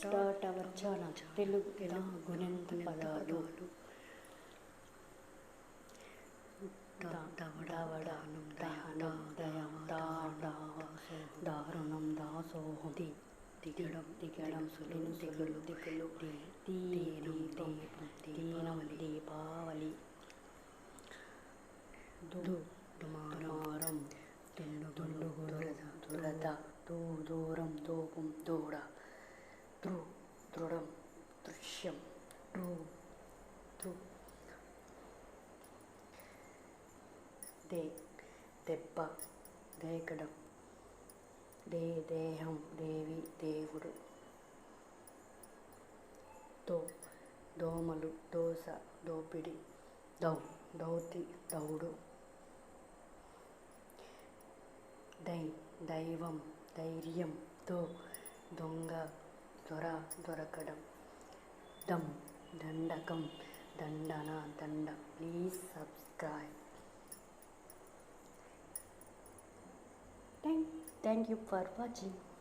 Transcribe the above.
Start our channel Telugu గుణింత పదాలు. దవడానం దహనం దయం దారుణం దాసోహం దిగడం సులును దిగులు దీనం దీపం దీపావళి దుమారం దురద దూరం దూపం దూడ దృఢం దృశ్యం దెబ్బ దేకడం దేహం దేవి దేవుడు దోమలు దోశ దోపిడి దౌతి దౌడు దైవం ధైర్యం దొంగ దొరకడం దండకం దండ. Please subscribe. Thank you for watching.